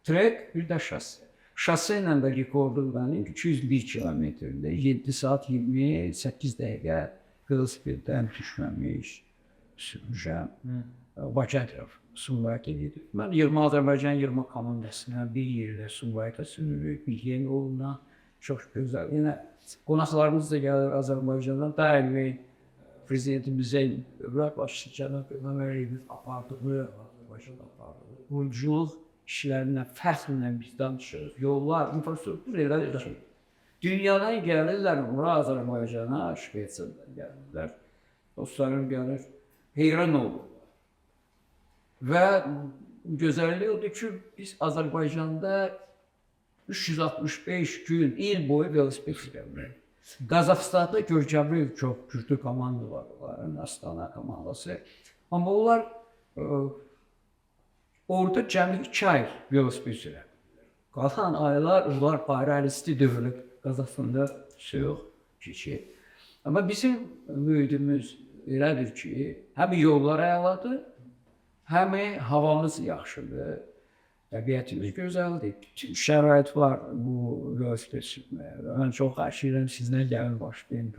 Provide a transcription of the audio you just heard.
Trek, bir də şase. Şase ilə də rekordu mənim 201 kilometrdə 7 saat 28 dəqiqə velosipeddən düşməmiş sürmüşəm. Bakı ətrafı Sumqayıta gedib. Mən 20 Azərbaycan 20 komandasına bir yerdə Sumqayıta sürürük, bir yeni yoluna. Çox gözəl. Yenə qonaqlarımız da gəlir Azərbaycandan. Daimi prezidentimizə Dövlət başçısı cənab İlham Əliyev apardığı, Azərbaycan apardığı quruculuq işlərindən, fəxrlə biz danışırıq. Yollar, infrastruktur elədir. Dünyadan gəlirlər bura Azərbaycana, Şveçrədən gəlirlər. Dostlarım gəlir, heyran olur. Və gözəlliyi odur ki, biz Azərbaycanda 365 gün, il boyu velosiped sürüyoruz. Qazaxstanda görkəmli çox güclü komanda var, onların Astana komandası. Amma onlar orada cəmi 2 ay velosiped sürürlər. Qalan aylar onlar ayrı-ayrı dövlət Qazaxstanda yox, keçir. Amma bizim mühitimiz elədir ki, həm yollar əladır, həm havamız yaxşıdır, təbiətimiz gözəldir. Bütün şərait var bu velosiped sürməyə. Mən çox xahiş edirəm sizdən gəlin başlayın.